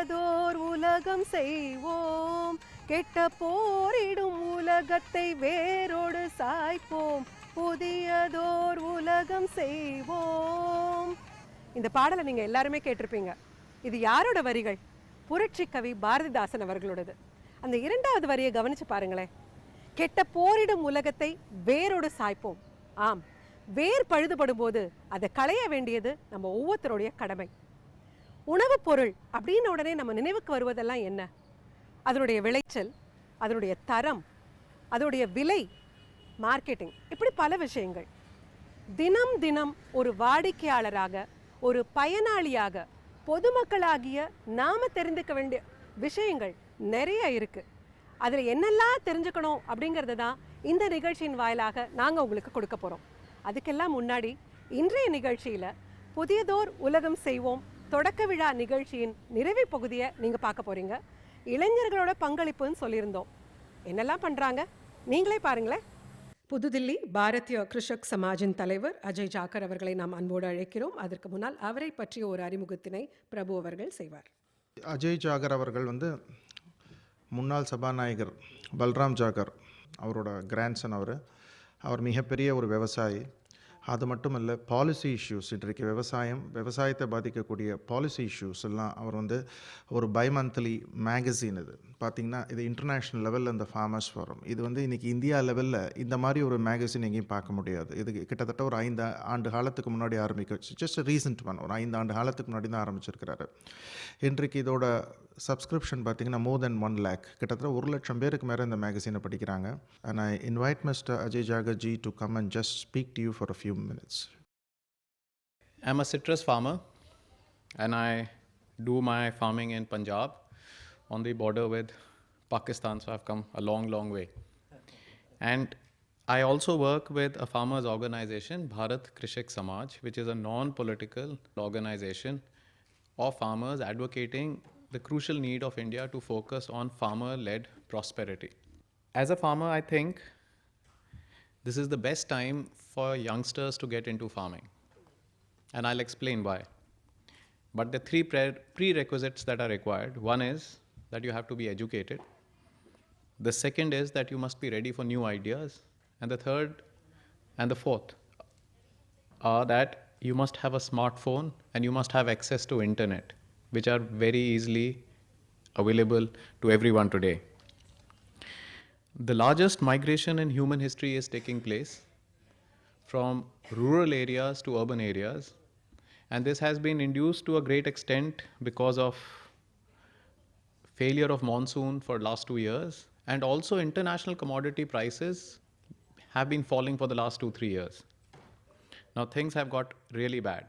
புதியதோர் உலகம் செய்வோம், கெட்ட போரிடும் உலகத்தை வேரோடு சாய்ப்போம், புதியதோர் உலகம் செய்வோம். இந்த பாடலை நீங்க எல்லாருமே கேட்டிருப்பீங்க. இது யாரோட வரிகள்? புரட்சி கவி பாரதிதாசன் அவர்களோடது. அந்த இரண்டாவது வரியை கவனிச்சு பாருங்களேன். கெட்ட போரிடும் உலகத்தை வேரோடு சாய்ப்போம். ஆம், வேர் பழுதுபடும் போது அதை களைய வேண்டியது நம்ம ஒவ்வொருத்தருடைய கடமை. உணவுப் பொருள் அப்படின்னு உடனே நம்ம நினைவுக்கு வருவதெல்லாம் என்ன? அதனுடைய விளைச்சல், அதனுடைய தரம், அதனுடைய விலை, மார்க்கெட்டிங், இப்படி பல விஷயங்கள். தினம் தினம் ஒரு வாடிக்கையாளராக, ஒரு பயனாளியாக, பொதுமக்களாகிய நாம தெரிந்துக்க வேண்டிய விஷயங்கள் நிறைய இருக்கு. அதில் என்னெல்லாம் தெரிஞ்சுக்கணும் அப்படிங்கிறது தான் இந்த நிகழ்ச்சியின் வாயிலாக நாங்கள் உங்களுக்கு கொடுக்க போகிறோம். அதுக்கெல்லாம் முன்னாடி இன்றைய நிகழ்ச்சியில் புதியதோர் உலகம் செய்வோம் தொடக்க விழா நிகழ்ச்சியின் நிறைவு பகுதியை நீங்கள் பார்க்க போகிறீங்க. இளைஞர்களோட பங்களிப்புன்னு சொல்லியிருந்தோம். என்னெல்லாம் பண்ணுறாங்க நீங்களே பாருங்களேன். புதுதில்லி பாரதிய கிருஷக் சமாஜின் தலைவர் அஜய் ஜாக்கர் அவர்களை நாம் அன்போடு அழைக்கிறோம். அதற்கு முன்னால் அவரை பற்றிய ஒரு அறிமுகத்தினை பிரபு அவர்கள் செய்வார். அஜய் ஜாகர் அவர்கள் முன்னாள் சபாநாயகர் பல்ராம் ஜாகர் அவரோட கிராண்ட்சன். அவர் மிகப்பெரிய ஒரு விவசாயி. அது மட்டும் இல்லை, பாலிசி இஷ்யூஸ், இன்றைக்கு விவசாயத்தை பாதிக்கக்கூடிய பாலிசி இஷ்யூஸ் எல்லாம் அவர் ஒரு பைமந்த்லி மேகசின். இது பார்த்திங்கன்னா இது இன்டர்நேஷ்னல் லெவலில் இந்த ஃபார்மர்ஸ் ஃபாரம். இது இன்றைக்கி இந்தியா லெவலில் இந்த மாதிரி ஒரு மேகசின் எங்கேயும் பார்க்க முடியாது. இது கிட்டத்தட்ட ஒரு 5 ஆண்டு காலத்துக்கு முன்னாடி ஜஸ்ட் ரீசெண்ட் ஒரு 5 ஆண்டு காலத்துக்கு முன்னாடி தான் ஆரம்பிச்சிருக்கிறாரு. இன்றைக்கு இதோட சப்ஸ்கிரிப்ஷன் பார்த்திங்கன்னா மோர் தென் 1 lakh, கிட்டத்தட்ட 1 லட்சம் பேருக்கு மேலே இந்த மேகசினை படிக்கிறாங்க. And I invite Mr. Ajay Jagar ji to come and just speak to you for a few minutes. I'm a citrus farmer and I do my farming in Punjab on the border with Pakistan, so I've come a long way. And I also work with a farmers organization, Bharat Krishak Samaj, which is a non-political organization of farmers advocating the crucial need of India to focus on farmer-led prosperity. As a farmer, I think this is the best time for youngsters to get into farming. And I'll explain why. But the 3 prerequisites that are required. One is that you have to be educated. The second is that you must be ready for new ideas. And the third and the fourth are that you must have a smartphone and you must have access to internet, which are very easily available to everyone today. The largest migration in human history is taking place from rural areas to urban areas, and this has been induced to a great extent because of failure of monsoon for the last 2 years, and also international commodity prices have been falling for the last 2-3 years. Now things have got really bad,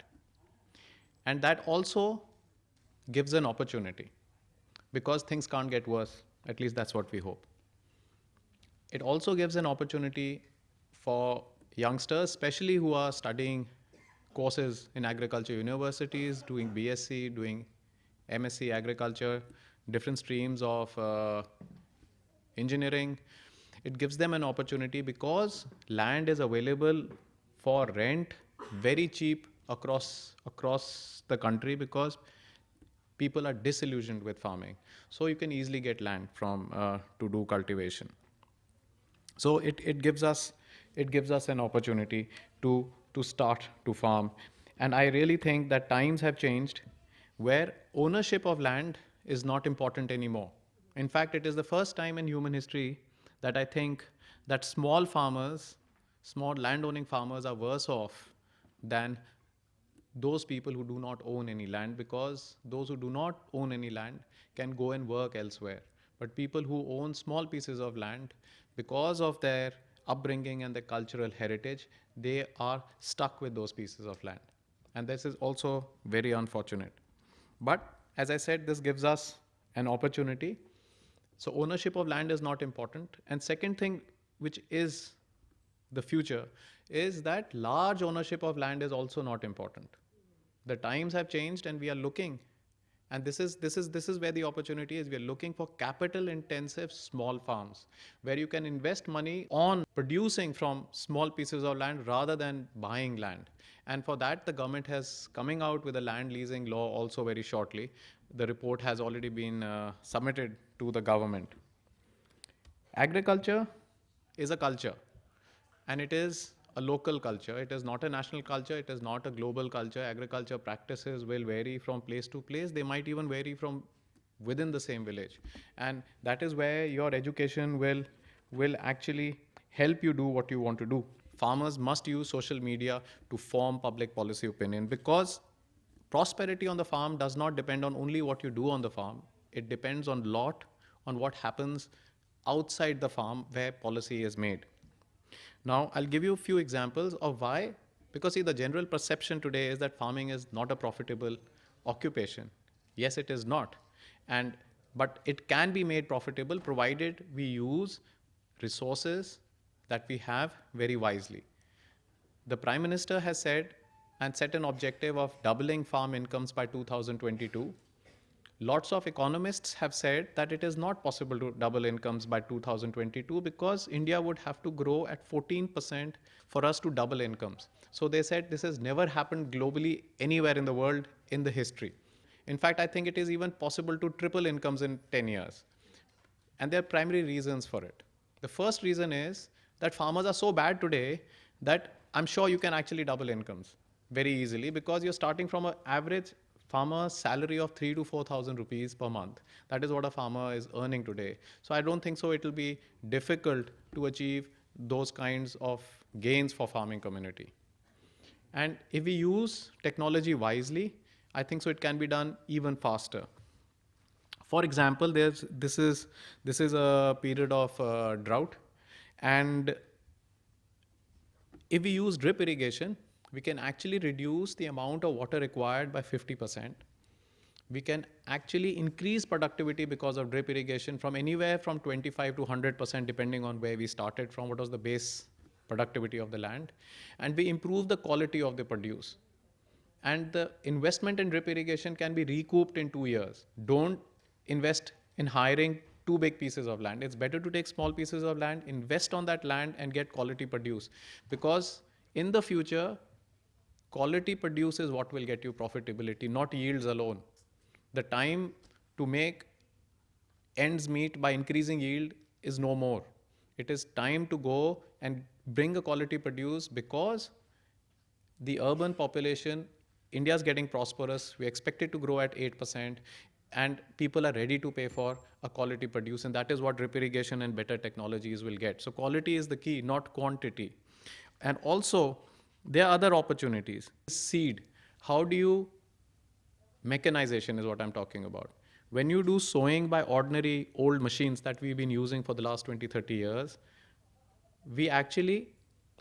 and that also gives an opportunity because things can't get worse. At least that's what we hope. It also gives an opportunity for youngsters, especially who are studying courses in agriculture universities, doing BSc, doing MSc agriculture, different streams of engineering. It gives them an opportunity because land is available for rent very cheap across the country because people are disillusioned with farming. So you can easily get land to do cultivation. So it gives us an opportunity to start to farm. And I really think that times have changed where ownership of land is not important anymore. In fact, it is the first time in human history that I think that small landowning farmers are worse off than those people who do not own any land, because those who do not own any land can go and work elsewhere. But people who own small pieces of land, because of their upbringing and their cultural heritage, they are stuck with those pieces of land. And this is also very unfortunate. But as I said, this gives us an opportunity. So ownership of land is not important. And second thing, which is the future, is that large ownership of land is also not important. The times have changed and we are looking, and this is where the opportunity is. We are looking for capital intensive small farms where you can invest money on producing from small pieces of land rather than buying land. And for that, the government has coming out with a land leasing law also very shortly, the report has already been submitted to the government. Agriculture is a culture, and it is a local culture. It is not a national culture. It is not a global culture. Agriculture practices will vary from place to place. They might even vary from within the same village. And that is where your education will actually help you do what you want to do. Farmers must use social media to form public policy opinion, because prosperity on the farm does not depend on only what you do on the farm. It depends on lot on what happens outside the farm where policy is made. Now, I'll give you a few examples of why. Because see, the general perception today is that farming is not a profitable occupation. Yes, it is not. But it can be made profitable provided we use resources that we have very wisely. The Prime Minister has said and set an objective of doubling farm incomes by 2022. Lots of economists have said that it is not possible to double incomes by 2022 because India would have to grow at 14% for us to double incomes. So they said this has never happened globally anywhere in the world in the history. In fact, I think it is even possible to triple incomes in 10 years. And there are primary reasons for it. The first reason is that farmers are so bad today that I'm sure you can actually double incomes very easily, because you're starting from an average farmer's salary of 3,000 to 4,000 rupees per month. That is what a farmer is earning today. So I don't think so it will be difficult to achieve those kinds of gains for farming community. And if we use technology wisely, I think so it can be done even faster. For example, this is a period of drought, and if we use drip irrigation, we can actually reduce the amount of water required by 50%. We can actually increase productivity because of drip irrigation from anywhere from 25 to 100%, depending on where we started from, what was the base productivity of the land. And we improve the quality of the produce. And the investment in drip irrigation can be recouped in 2 years. Don't invest in hiring too big pieces of land. It's better to take small pieces of land, invest on that land, and get quality produce. Because in the future, quality produce is what will get you profitability, not yields alone. The time to make ends meet by increasing yield is no more. It is time to go and bring a quality produce, because the urban population, India is getting prosperous. We expect it to grow at 8%, and people are ready to pay for a quality produce, and that is what drip irrigation and better technologies will get. So quality is the key, not quantity. And also, there are other opportunities. Seed. How do you, mechanization is what I'm talking about. When you do sowing by ordinary old machines that we've been using for the last 20, 30 years,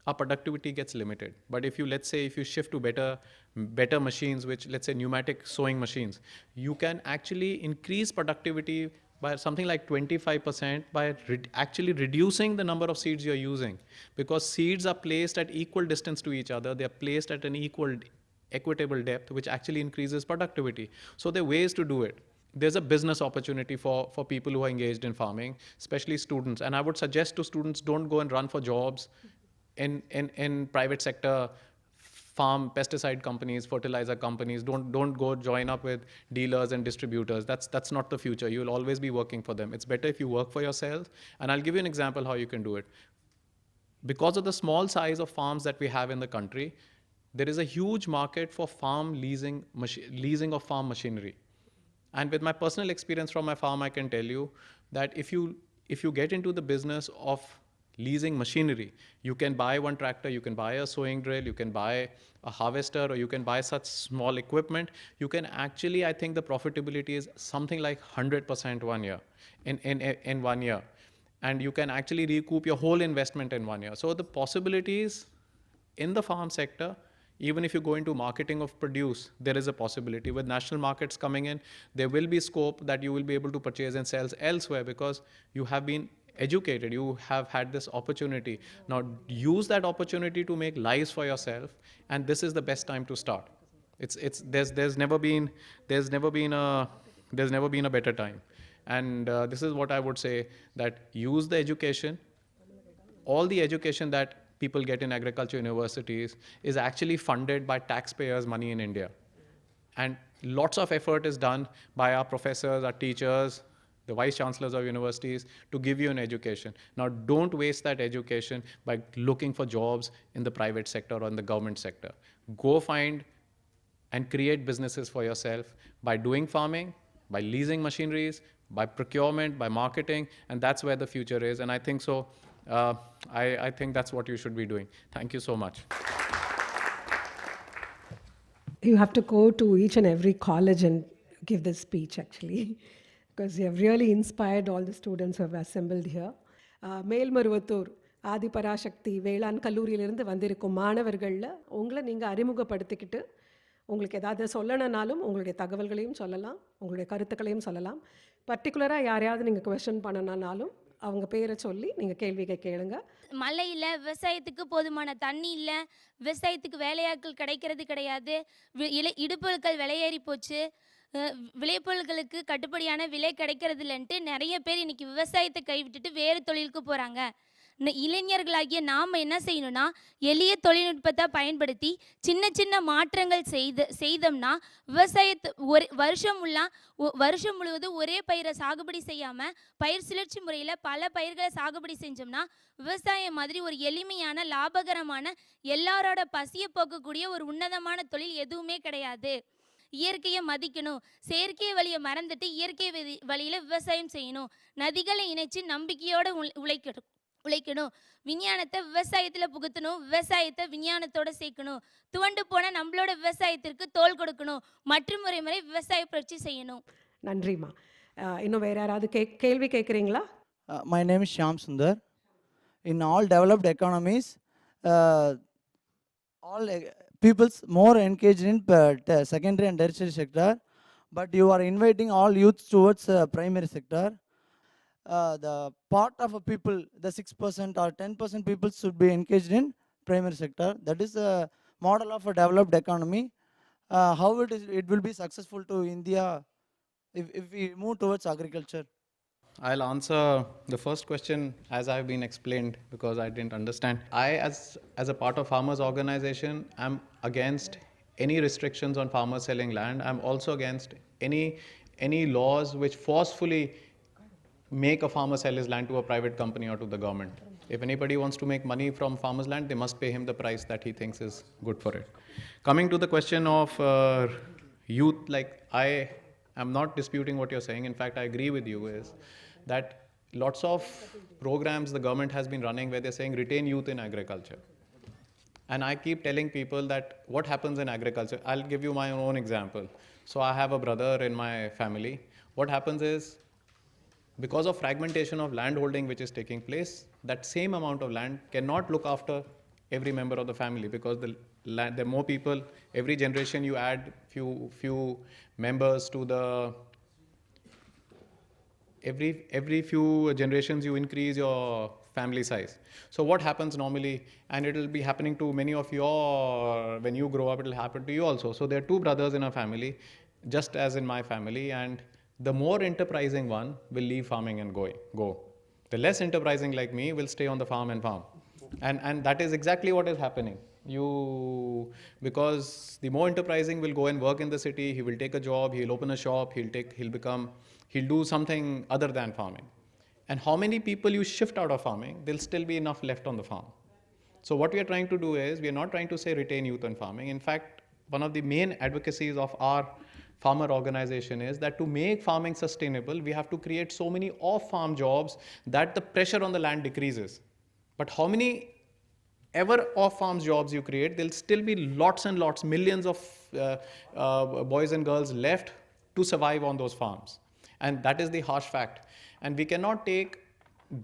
our productivity gets limited. But if you, let's say, if you shift to better machines, which, let's say, pneumatic sowing machines, you can actually increase productivity by something like 25% by actually reducing the number of seeds you're using. Because seeds are placed at equal distance to each other. They're placed at an equitable depth, which actually increases productivity. So there are ways to do it. There's a business opportunity for people who are engaged in farming, especially students. And I would suggest to students, don't go and run for jobs in private sector farm pesticide companies, fertilizer companies. Don't go join up with dealers and distributors. That's not the future. You'll always be working for them. It's better if you work for yourself. And I'll give you an example how you can do it. Because of the small size of farms that we have in the country, there is a huge market for farm leasing of farm machinery. And with my personal experience from my farm, I can tell you that if you get into the business of leasing machinery, you can buy one tractor, you can buy a sowing drill, you can buy a harvester, or you can buy such small equipment. You can actually, I think the profitability is something like 100% 1 year, in 1 year. And you can actually recoup your whole investment in 1 year. So the possibilities in the farm sector, even if you go into marketing of produce, there is a possibility. With national markets coming in, there will be scope that you will be able to purchase and sell elsewhere, because you have been educated, you have had this opportunity. Now use that opportunity to make lives for yourself, and this is the best time to start. There's never been a better time. And this is what I would say, that use the education. All the education that people get in agriculture universities is actually funded by taxpayers' money in India. And lots of effort is done by our professors, our teachers, the vice chancellors of universities to give you an education. Now, don't waste that education by looking for jobs in the private sector or in the government sector. Go find and create businesses for yourself by doing farming, by leasing machineries, by procurement, by marketing, and that's where the future is. And I think so. I think that's what you should be doing. Thank you so much. You have to go to each and every college and give this speech, actually, because you have really inspired all the students who have assembled here. Melmaruvathur Adiparasakthi வேளாண் கல்லூரியிலிருந்து வந்திருக்கும் மாணவர்களில் உங்களை நீங்கள் அறிமுகப்படுத்திக்கிட்டு உங்களுக்கு ஏதாவது சொல்லணுன்னாலும் உங்களுடைய தகவல்களையும் சொல்லலாம், உங்களுடைய கருத்துக்களையும் சொல்லலாம். பர்டிகுலராக யாரையாவது நீங்கள் கொஸ்டின் பண்ணணுன்னாலும் அவங்க பேரை சொல்லி நீங்கள் கேள்விகள் கேளுங்க. மழை இல்லை, விவசாயத்துக்கு போதுமான தண்ணி இல்லை, விவசாயத்துக்கு வேலையாட்கள் கிடைக்கிறது கிடையாது, இடுபொருட்கள் விலையேறி போச்சு, விளைபொருட்களுக்கு கட்டுப்படியான விலை கிடைக்கிறது இல்லைன்ட்டு நிறைய பேர் இன்றைக்கி விவசாயத்தை கைவிட்டுட்டு வேறு தொழிலுக்கு போகிறாங்க. இளைஞர்களாகிய நாம் என்ன செய்யணும்னா, எளிய தொழில்நுட்பத்தை பயன்படுத்தி சின்ன சின்ன மாற்றங்கள் செய்தோம்னா விவசாயத்தை வருஷம் முழுவதும் ஒரே பயிரை சாகுபடி செய்யாமல் பயிர் சுழற்சி முறையில் பல பயிர்களை சாகுபடி செஞ்சோம்னா விவசாயம் மாதிரி ஒரு எளிமையான லாபகரமான எல்லாரோட பசியை போக்கக்கூடிய ஒரு உன்னதமான தொழில் எதுவுமே கிடையாது. இயற்கையை மதிக்கணும், செயற்கை வழியை மறந்துட்டு இயற்கை வழியில் விவசாயம் செய்யணும், நதிகளை இணைச்சு நம்பிக்கையோடு உழைக்கணும், விஞ்ஞானத்தை விவசாயத்தில் புகுத்தணும், விவசாயத்தை விஞ்ஞானத்தோடு சேர்க்கணும், துவண்டு போன நம்மளோட விவசாயத்திற்கு தோள் கொடுக்கணும், மற்றும் முறை விவசாய புரட்சி செய்யணும். நன்றிம்மா. இன்னும் வேறு யாராவது கேள்வி கேட்குறீங்களா? My name is Shyam Sundar. In all developed economies, all people's more engaged in secondary and tertiary sector, but you are inviting all youths towards primary sector. The part of a people, the 6% or 10% people should be engaged in primary sector. That is the model of a developed economy. How it will be successful to India if we move towards agriculture? I'll answer the first question as I've been explained because I didn't understand. I, as a part of farmers organization, am against any restrictions on farmers selling land. I'm also against any laws which forcefully make a farmer sell his land to a private company or to the government. If anybody wants to make money from farmer's land, they must pay him the price that he thinks is good for it. Coming to the question of youth, like I am not disputing what you're saying. In fact, I agree with you is that lots of programs the government has been running where they're saying retain youth in agriculture. And I keep telling people that what happens in agriculture, I'll give you my own example. So I have a brother in my family. What happens is, because of fragmentation of land holding which is taking place, that same amount of land cannot look after every member of the family because there are more people. Every generation you add few members to the, every few generations you increase your family size. So what happens normally, and it will be happening to many of your, when you grow up, it will happen to you also. So there are two brothers in a family, just as in my family, and the more enterprising one will leave farming and go. The less enterprising like me will stay on the farm and farm. And that is exactly what is happening. Because the more enterprising will go and work in the city, he will take a job, he'll open a shop, he'll do something other than farming. And how many people you shift out of farming, there'll still be enough left on the farm. So what we are trying to do is, we are not trying to say retain youth in farming. In fact, one of the main advocacies of our farmer organization is that to make farming sustainable, we have to create so many off-farm jobs that the pressure on the land decreases. But how many ever off-farm jobs you create, there'll still be lots and lots, millions of boys and girls left to survive on those farms. And that is the harsh fact. And we cannot take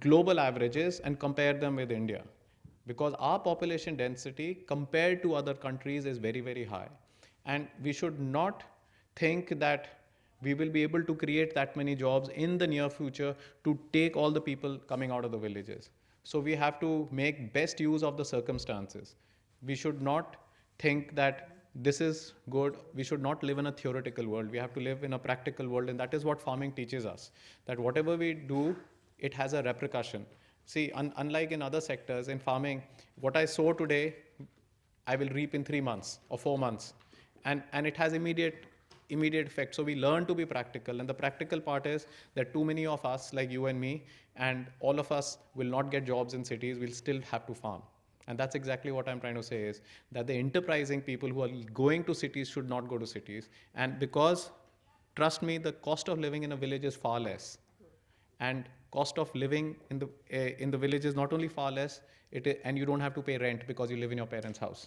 global averages and compare them with India, because our population density compared to other countries is very, very high. And we should not think that we will be able to create that many jobs in the near future to take all the people coming out of the villages. So we have to make best use of the circumstances. We should not think that this is good. We should not live in a theoretical world. We have to live in a practical world, and that is what farming teaches us, that whatever we do, it has a repercussion. See, unlike in other sectors, in farming, what I sow today, I will reap in 3 months or 4 months. And it has immediate immediate effect. So we learn to be practical, and the practical part is that too many of us, like you and me, and all of us will not get jobs in cities. We'll still have to farm. And that's exactly what I'm trying to say, is that the enterprising people who are going to cities should not go to cities. And because, trust me, the cost of living in a village is far less. And cost of living in the village is not only far less, and you don't have to pay rent because you live in your parents' house.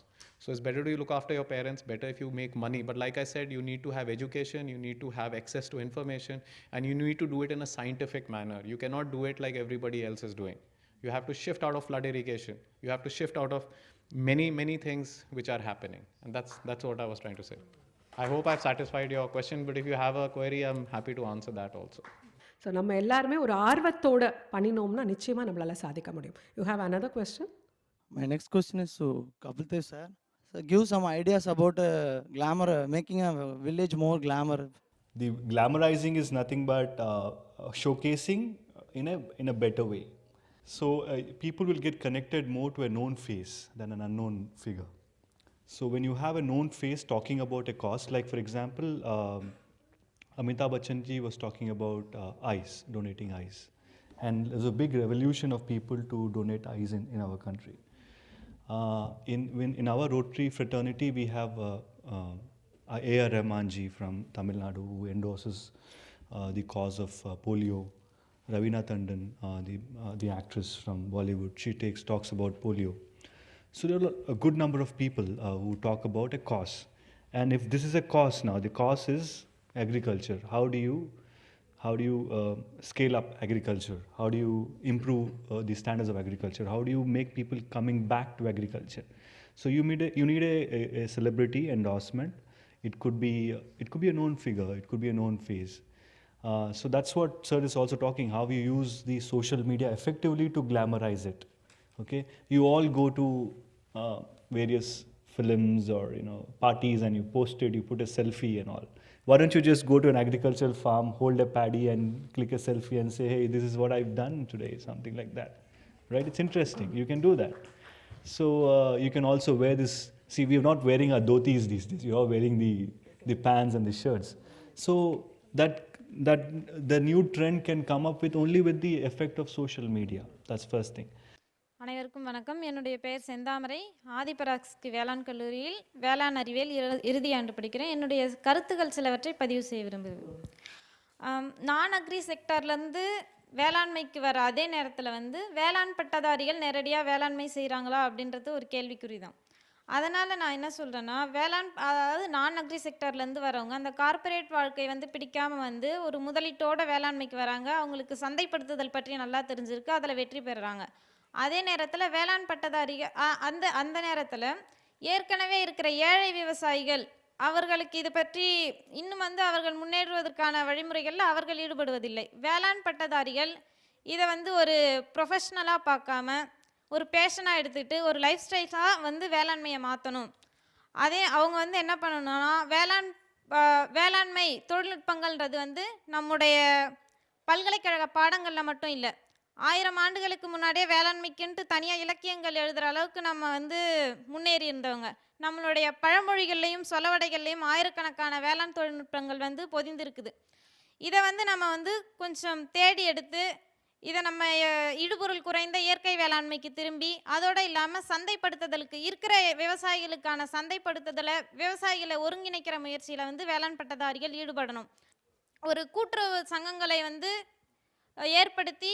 So it's better to look after your parents, better if you make money. But like I said, you need to have education, you need to have access to information, and you need to do it in a scientific manner. You cannot do it like everybody else is doing. You have to shift out of flood irrigation. You have to shift out of many things which are happening. And that's what I was trying to say. I hope I've satisfied your question, but if you have a query, I'm happy to answer that also. So நம்ம எல்லாருமே ஒரு ஆர்வத்தோடு பண்ணினோம்னா நிச்சயமாக நம்மளால் சாதிக்க முடியும். You have another question? My next question is to Kapildev sir. So give some ideas about glamour, making a village more glamour. The glamorizing is nothing but showcasing in a better way. So people will get connected more to a known face than an unknown figure. So when you have a known face talking about a cause, like for example, Amitabh Bachchan ji was talking about eyes, donating eyes. And there's a big revolution of people to donate eyes in our country. In our Rotary fraternity, we have A.R. Rahman ji from Tamil Nadu, who endorses the cause of polio. Ravina Tandon, the actress from Bollywood, she talks about polio. So there are a good number of people who talk about a cause. And if this is a cause now, the cause is agriculture. How do you scale up agriculture? How do you improve the standards of agriculture? How do you make people coming back to agriculture? So you need a celebrity endorsement. It could be a known figure. It could be a known face. So that's what sir is also talking, how you use the social media effectively to glamorize it. Okay, you all go to various films or parties and you post it, you put a selfie and all. Why don't you just go to an agricultural farm, hold a paddy and click a selfie and say, hey, this is what I've done today, something like that, right? It's interesting, you can do that. So you can also wear this. See, we are not wearing our dhotis these days, you are wearing the pants and the shirts. So that the new trend can come up only with the effect of social media. That's first thing. அனைவருக்கும் வணக்கம். என்னுடைய பெயர் செந்தாமரை. ஆதிபராசக்தி வேளாண் கல்லூரியில் வேளாண் அறிவியல் இறுதி ஆண்டு படிக்கிறேன். என்னுடைய கருத்துக்கள் சிலவற்றை பதிவு செய்ய விரும்புகிறேன். நான் அக்ரி செக்டார்லேருந்து வேளாண்மைக்கு வர அதே நேரத்தில் வேளாண் பட்டதாரிகள் நேரடியாக வேளாண்மை செய்கிறாங்களா அப்படின்றது ஒரு கேள்விக்குறி தான். அதனால் நான் என்ன சொல்கிறேன்னா, அதாவது நான் அக்ரி செக்டார்லேருந்து வரவங்க அந்த கார்ப்பரேட் வாழ்க்கை பிடிக்காமல் ஒரு முதலீட்டோட வேளாண்மைக்கு வராங்க. அவங்களுக்கு சந்தைப்படுத்துதல் பற்றி நல்லா தெரிஞ்சிருக்கு, அதில் வெற்றி பெறுறாங்க. அதே நேரத்தில் வேளாண் பட்டதாரிகள் அந்த நேரத்தில் ஏற்கனவே இருக்கிற ஏழை விவசாயிகள் அவர்களுக்கு இது பற்றி இன்னும் அவர்கள் முன்னேறுவதற்கான வழிமுறைகளில் அவர்கள் ஈடுபடுவதில்லை. வேளாண் பட்டதாரிகள் இதை ஒரு ப்ரொஃபஷ்னலாக பார்க்காம ஒரு பேஷனாக எடுத்துக்கிட்டு ஒரு லைஃப் ஸ்டைலாக வேளாண்மையை மாற்றணும். அதே அவங்க என்ன பண்ணணும்னா, வேளாண்மை தொழில்நுட்பங்கள்ன்றது நம்முடைய பல்கலைக்கழக பாடங்களில் மட்டும் இல்லை, 1000 ஆண்டுகளுக்கு முன்னாடியே வேளாண்மைக்குன்ட்டு தனியாக இலக்கியங்கள் எழுதுகிற அளவுக்கு நம்ம முன்னேறி இருந்தவங்க. நம்மளுடைய பழமொழிகள்லையும் சொலவடைகள்லையும் ஆயிரக்கணக்கான வேளாண் தொழில்நுட்பங்கள் பொதிந்திருக்குது. இதை நம்ம கொஞ்சம் தேடி எடுத்து இதை நம்ம இடுபொருள் குறைந்த இயற்கை வேளாண்மைக்கு திரும்பி, அதோடு இல்லாமல் சந்தைப்படுத்துதலுக்கு இருக்கிற விவசாயிகளுக்கான சந்தைப்படுத்துதலை விவசாயிகளை ஒருங்கிணைக்கிற முயற்சியில் வேளாண் பட்டதாரிகள் ஈடுபடணும். ஒரு கூட்டுறவு சங்கங்களை ஏற்படுத்தி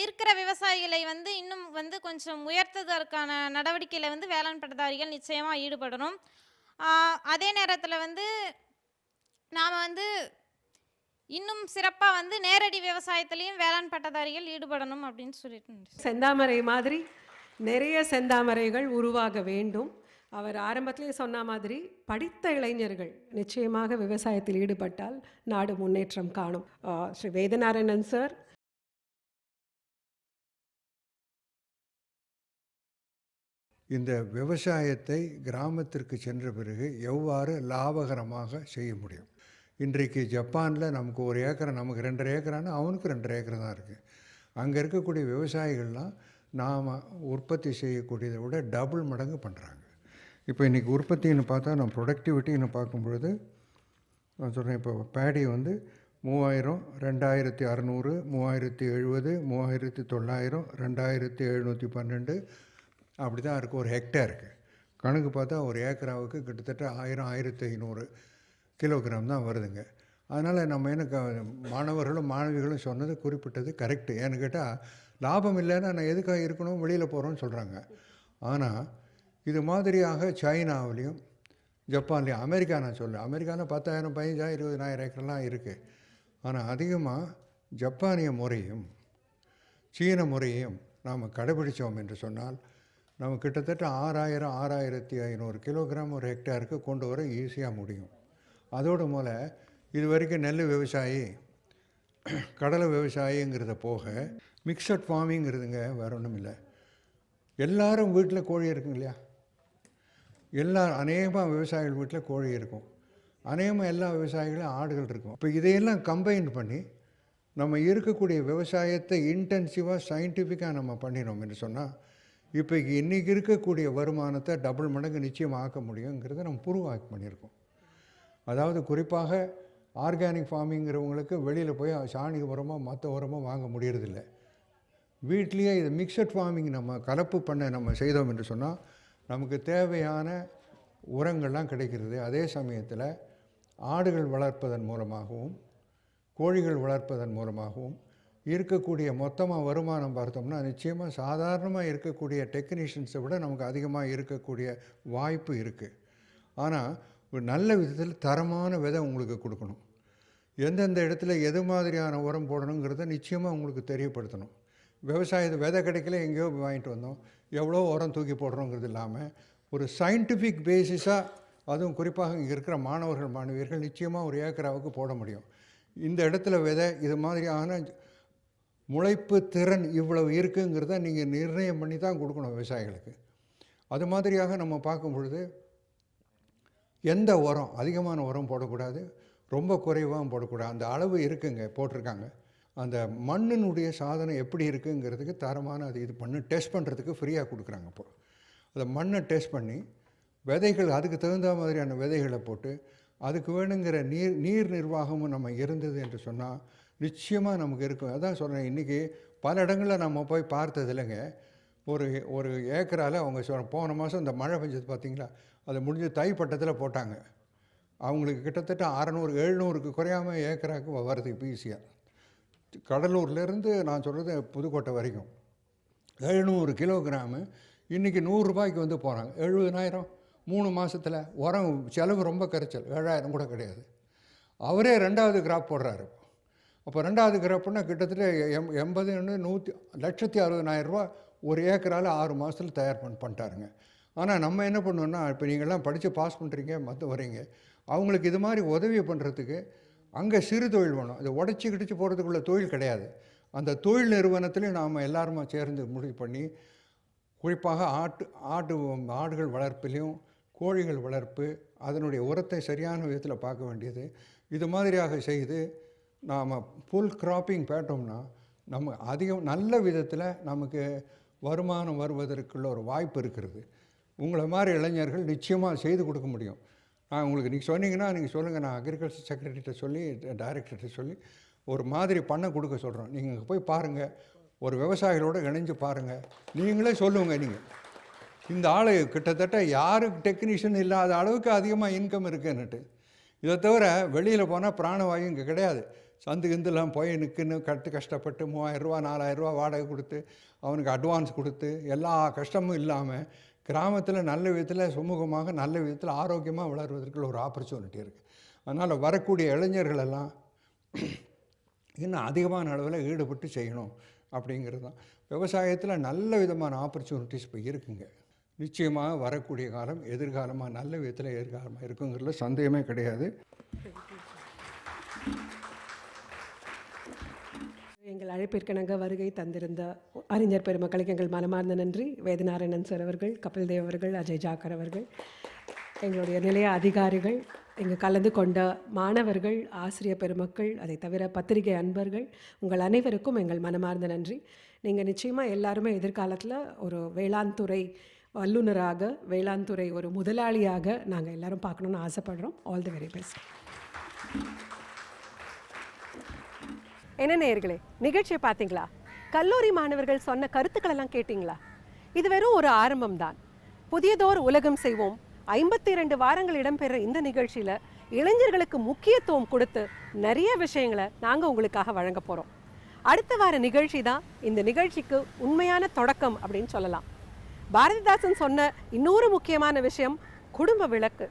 இருக்கிற விவசாயிகளை இன்னும் கொஞ்சம் உயர்த்துவதற்கான நடவடிக்கையில் வேளாண் பட்டதாரிகள் நிச்சயமாக ஈடுபடணும். அதே நேரத்தில் நாம் இன்னும் சிறப்பாக நேரடி விவசாயத்திலையும் வேளாண் பட்டதாரிகள் ஈடுபடணும் அப்படின்னு சொல்லிட்டு, செந்தாமரை மாதிரி நிறைய செந்தாமரைகள் உருவாக வேண்டும். அவர் ஆரம்பத்திலே சொன்ன மாதிரி படித்த இளைஞர்கள் நிச்சயமாக விவசாயத்தில் ஈடுபட்டால் நாடு முன்னேற்றம் காணும். ஸ்ரீ வேதநாராயணன் சார். இந்த விவசாயத்தை கிராமத்திற்கு சென்ற பிறகு எவ்வாறு லாபகரமாக செய்ய முடியும்? இன்றைக்கு ஜப்பானில் நமக்கு 1 ஏக்கரை நமக்கு 2.5 ஏக்கரானா அவனுக்கு 2.5 ஏக்கர் தான் இருக்குது. அங்கே இருக்கக்கூடிய விவசாயிகள்லாம் நாம் உற்பத்தி செய்யக்கூடியதை விட டபுள் மடங்கு பண்ணுறாங்க. இப்போ இன்றைக்கி உற்பத்தின்னு பார்த்தா நம்ம ப்ரொடக்டிவிட்டின்னு பார்க்கும்பொழுது நான் சொல்கிறேன், இப்போ பேடி வந்து 3000, 2600, 3070, 3900, 2712 அப்படி தான் இருக்குது ஒரு ஹெக்டேருக்கு. கணக்கு பார்த்தா ஒரு ஏக்கராவுக்கு கிட்டத்தட்ட 1000, 1500 கிலோகிராம் தான் வருதுங்க. அதனால் நம்ம என்ன மாணவர்களும் மாணவிகளும் சொன்னது குறிப்பிட்டது கரெக்டு. ஏன்னு கேட்டால் லாபம் இல்லைன்னா நான் எதுக்காக இருக்கணும், வெளியில் போகிறோன்னு சொல்கிறாங்க. ஆனால் இது மாதிரியாக சைனாவிலையும் ஜப்பான்லேயும், அமெரிக்கா நான் சொல்ல, அமெரிக்காவில் 10,000, 15,000, 20,000 ஏக்கர்லாம் இருக்குது. ஆனால் அதிகமாக ஜப்பானிய முறையும் சீன முறையும் நாம் கடைபிடித்தோம் என்று சொன்னால் நம்ம கிட்டத்தட்ட 6000, 6500 கிலோகிராம் ஒரு ஹெக்டேருக்கு கொண்டு வர ஈஸியாக முடியும். அதோடு மூல இது வரைக்கும் நெல் விவசாயி, கடலை விவசாயிங்கிறத போக மிக்சட் ஃபார்மிங்கிறதுங்க வேறு ஒன்றும் இல்லை. எல்லாரும் வீட்டில் கோழி இருக்குங்க இல்லையா? அநேகமாக விவசாயிகள் வீட்டில் கோழி இருக்கும், அநேகமாக எல்லா விவசாயிகளும் ஆடுகள் இருக்கும். இப்போ இதையெல்லாம் கம்பைன் பண்ணி நம்ம இருக்கக்கூடிய விவசாயத்தை இன்டென்சிவாக சயின்டிஃபிக்காக நம்ம பண்ணினோம் என்று சொன்னால் இப்போ இன்றைக்கி இருக்கக்கூடிய வருமானத்தை டபுள் மடங்கு நிச்சயம் ஆக்க முடியுங்கிறத நம்ம ப்ரூவ் பண்ணியிருக்கோம். அதாவது குறிப்பாக ஆர்கானிக் ஃபார்மிங்கிறவங்களுக்கு வெளியில் போய் சாணி உரமோ மற்ற உரமோ வாங்க முடியறதில்லை. வீட்லேயே இது மிக்சட் ஃபார்மிங் நம்ம கலப்பு பண்ண நம்ம செய்தோம் என்று சொன்னால் நமக்கு தேவையான உரங்கள்லாம் கிடைக்கிறது. அதே சமயத்தில் ஆடுகள் வளர்ப்பதன் மூலமாகவும் கோழிகள் வளர்ப்பதன் மூலமாகவும் இருக்கக்கூடிய மொத்தமாக வருமானம் பார்த்தோம்னா நிச்சயமாக சாதாரணமாக இருக்கக்கூடிய டெக்னீஷியன்ஸை விட நமக்கு அதிகமாக இருக்கக்கூடிய வாய்ப்பு இருக்குது. ஆனால் ஒரு நல்ல விதத்தில் தரமான விதை உங்களுக்கு கொடுக்கணும். எந்தெந்த இடத்துல எது மாதிரியான உரம் போடணுங்கிறத நிச்சயமாக உங்களுக்கு தெரியப்படுத்தணும். விவசாயத்தை விதை கிடைக்கல எங்கேயோ வாங்கிட்டு வந்தோம், எவ்வளோ உரம் தூக்கி போடுறோங்கிறது இல்லாமல் ஒரு சயின்டிஃபிக் பேசிஸாக, அதுவும் குறிப்பாக இங்கே இருக்கிற மாணவர்கள் மாணவியர்கள் நிச்சயமாக ஒரு ஏக்கராவுக்கு போட முடியும். இந்த இடத்துல விதை இது மாதிரியான முளைப்பு திறன் இவ்வளவு இருக்குங்கிறத நீங்கள் நிர்ணயம் பண்ணி தான் கொடுக்கணும் விவசாயிகளுக்கு. அது மாதிரியாக நம்ம பார்க்கும் பொழுது எந்த உரம், அதிகமான உரம் போடக்கூடாது, ரொம்ப குறைவாகவும் போடக்கூடாது. அந்த அளவு இருக்குங்க, போட்டிருக்காங்க. அந்த மண்ணினுடைய சாதனை எப்படி இருக்குங்கிறதுக்கு தரமான அது இது பண்ணி டெஸ்ட் பண்ணுறதுக்கு ஃப்ரீயாக கொடுக்குறாங்க. இப்போ அந்த மண்ணை டெஸ்ட் பண்ணி விதைகள் அதுக்கு தகுந்த மாதிரியான விதைகளை போட்டு அதுக்கு வேணுங்கிற நீர் நிர்வாகமும் நம்ம இருந்தது என்று சொன்னால் நிச்சயமாக நமக்கு இருக்கும். அதான் சொல்கிறேன், இன்றைக்கி பல இடங்களில் நம்ம போய் பார்த்தது இல்லைங்க. ஒரு ஏக்கரால் அவங்க போன மாதம் இந்த மழை பெஞ்சது பார்த்திங்களா, அதை முடிஞ்சு தை பட்டத்தில் போட்டாங்க. அவங்களுக்கு கிட்டத்தட்ட 600, 700க்கு குறையாமல் ஏக்கராக்கு வருது இப்போ ஈஸியாக. கடலூர்லேருந்து நான் சொல்கிறது புதுக்கோட்டை வரைக்கும் 700 கிலோகிராமு இன்றைக்கி 100 ரூபாய்க்கு வந்து போகிறாங்க. 70,000 3 மாதத்தில். உரம் செலவு ரொம்ப கரைச்சல், 7,000 கூட கிடையாது. அவரே 2வது கிராப் போடுறாரு. அப்போ 2வது கிராப்புன்னா கிட்டத்தட்ட 1,60,000 ரூபா ஒரு ஏக்கரால் 6 மாதத்தில் தயார் பண்ணிட்டாருங்க. ஆனால் நம்ம என்ன பண்ணுவோன்னா, இப்போ நீங்கள்லாம் படித்து பாஸ் பண்ணுறீங்க, மற்ற வரீங்க, அவங்களுக்கு இது மாதிரி உதவி பண்ணுறதுக்கு அங்கே சிறு தொழில் வேணும். இதை உடச்சி கிடச்சி போகிறதுக்குள்ள தொழில் கிடையாது. அந்த தொழில் நிறுவனத்துலேயும் நாம் எல்லாருமா சேர்ந்து முடிவு பண்ணி குறிப்பாக ஆடுகள் வளர்ப்பிலையும் கோழிகள் வளர்ப்பு, அதனுடைய உரத்தை சரியான விதத்தில் பார்க்க வேண்டியது, இது மாதிரியாக செய்து நாம் ஃபுல் கிராப்பிங் பேட்டோம்னா நம்ம நல்ல விதத்தில் நமக்கு வருமானம் வருவதற்குள்ள ஒரு வாய்ப்பு இருக்கிறது. உங்களை மாதிரி இளைஞர்கள் நிச்சயமாக செய்து கொடுக்க முடியும். நான் உங்களுக்கு நீங்கள் சொன்னீங்கன்னா நீங்கள் சொல்லுங்கள், நான் அக்ரிகல்ச்சர் செக்ரட்டரிகிட்ட சொல்லி டைரக்டர்கிட்ட சொல்லி ஒரு மாதிரி பண்ண கொடுக்க சொல்கிறோம். நீங்கள் போய் பாருங்கள், ஒரு விவசாயிகளோடு இணைஞ்சு பாருங்கள், நீங்களே சொல்லுங்கள். நீங்கள் இந்த ஆள் கிட்டத்தட்ட யாருக்கு டெக்னீஷியன் இல்லாத அளவுக்கு அதிகமாக இன்கம் இருக்குன்னுட்டு. இதை தவிர வெளியில் போனால் பிராணவாயு இங்கே கிடையாது. சந்து கிந்துலாம் போய் நிற்குன்னு கஷ்டப்பட்டு 3,000 ரூபா 4,000 ரூபா வாடகை கொடுத்து அவனுக்கு அட்வான்ஸ் கொடுத்து எல்லா கஷ்டமும் இல்லாமல் கிராமத்தில் நல்ல விதத்தில் சுமூகமாக நல்ல விதத்தில் ஆரோக்கியமாக வளர்வதற்குள்ள ஒரு ஆப்பர்ச்சுனிட்டி இருக்குது. அதனால் வரக்கூடிய இளைஞர்களெல்லாம் இன்னும் அதிகமான அளவில் ஈடுபட்டு செய்யணும் அப்படிங்கிறது தான். விவசாயத்தில் நல்ல விதமான ஆப்பர்ச்சுனிட்டிஸ் இப்போ இருக்குங்க. நிச்சயமாக வரக்கூடிய காலம் எதிர்காலமாக நல்ல விதத்தில் எதிர்காலமாக இருக்குங்கிறதுல சந்தேகமே கிடையாது. எங்கள் அழைப்பிற்கிணங்க வருகை தந்திருந்த அறிஞர் பெருமக்களுக்கு எங்கள் மனமார்ந்த நன்றி. வேதநாராயணன் சார் அவர்கள், கபில் தேவ் அவர்கள், அஜய் ஜாக்கர் அவர்கள், எங்களுடைய நிலைய அதிகாரிகள், இங்கு கலந்து கொண்ட மாணவர்கள், ஆசிரியர் பெருமக்கள், அதை தவிர பத்திரிகை அன்பர்கள், உங்கள் அனைவருக்கும் எங்கள் மனமார்ந்த நன்றி. நீங்கள் நிச்சயமாக எல்லாருமே எதிர்காலத்தில் ஒரு வேளாண் துறை வல்லுநராக, வேளாண் துறை ஒரு முதலாளியாக நாங்கள் எல்லோரும் பார்க்கணுன்னு ஆசைப்படுறோம். All the very best. என்ன நேயர்களே, நிகழ்ச்சியை பார்த்தீங்களா? கல்லூரி மாணவர்கள் சொன்ன கருத்துக்கள் எல்லாம் கேட்டிங்களா? இது வெறும் ஒரு ஆரம்பம்தான். புதியதோர் உலகம் செய்வோம் 52 வாரங்கள் இடம்பெற இந்த நிகழ்ச்சியில் இளைஞர்களுக்கு முக்கியத்துவம் கொடுத்து நிறைய விஷயங்களை நாங்கள் உங்களுக்காக வழங்க போகிறோம். அடுத்த வார நிகழ்ச்சி தான் இந்த நிகழ்ச்சிக்கு உண்மையான தொடக்கம் அப்படின்னு சொல்லலாம். பாரதிதாசன் சொன்ன இன்னொரு முக்கியமான விஷயம் குடும்ப விளக்கு.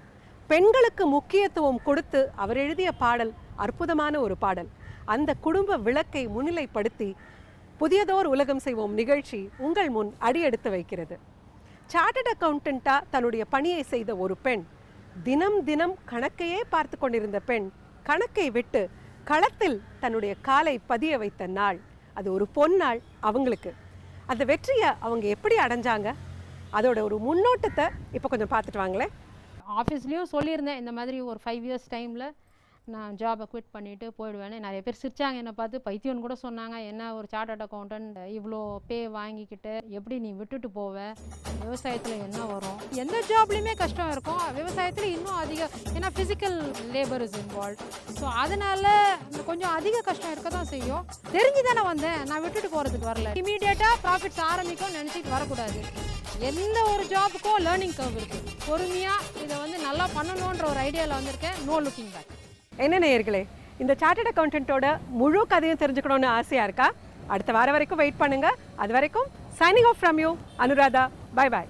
பெண்களுக்கு முக்கியத்துவம் கொடுத்து அவர் எழுதிய பாடல் அற்புதமான ஒரு பாடல். அந்த குடும்ப விளக்கை முன்னிலைப்படுத்தி புதியதோர் உலகம் செய்வோம் நிகழ்ச்சி உங்கள் முன் அடியெடுத்து வைக்கிறது. சார்ட்டர்ட் அக்கௌண்டண்ட்டாக தன்னுடைய பணியை செய்த ஒரு பெண், தினம் தினம் கணக்கையே பார்த்து கொண்டிருந்த பெண், கணக்கை விட்டு களத்தில் தன்னுடைய காலை பதிய வைத்த நாள், அது ஒரு பொன்னாள் அவங்களுக்கு. அந்த வெற்றியை அவங்க எப்படி அடைஞ்சாங்க, அதோட ஒரு முன்னோட்டத்தை இப்போ கொஞ்சம் பார்த்துட்டு வாங்களேன். ஆஃபீஸ்லேயும் சொல்லியிருந்தேன், இந்த மாதிரி ஒரு 5 இயர்ஸ் டைமில் நான் ஜாபை குவிட் பண்ணிவிட்டு போயிடுவேன்னு. நிறைய பேர் சிரிச்சாங்க, என்னை பார்த்து பைத்தியம்னு கூட சொன்னாங்க. என்ன ஒரு சார்ட்டர்ட் அக்கௌண்டன்ட் இவ்வளோ பே வாங்கிக்கிட்டு எப்படி நீ விட்டுட்டு போவ, விவசாயத்தில் என்ன வரும்? எந்த ஜாப்லேயுமே கஷ்டம் இருக்கும், விவசாயத்தில் இன்னும் அதிகம், ஏன்னா physical labour is involve. So அதனால் கொஞ்சம் அதிக கஷ்டம் இருக்க தான் செய்யும். தெரிஞ்சு தானே வந்தேன், நான் விட்டுட்டு போகிறதுக்கு வரல. இமீடியட்டாக ப்ராஃபிட்ஸ் ஆரம்பிக்கும் நினச்சிட்டு வரக்கூடாது. எந்த ஒரு ஜாபுக்கும் லேர்னிங் கர்வ் இருக்குது. பொறுமையாக இதை வந்து நல்லா பண்ணணுன்ற ஒரு ஐடியாவில் வந்திருக்கேன். No looking back. என்ன நேயர்களே, இந்த சார்ட்டர்ட் அக்கௌண்டன்ட்டோட முழு கதையும் தெரிஞ்சுக்கணும்னு ஆசையாக இருக்கா? அடுத்த வாரம் வரைக்கும் வெயிட் பண்ணுங்கள். அது வரைக்கும் signing off from you Anuradha. Bye bye.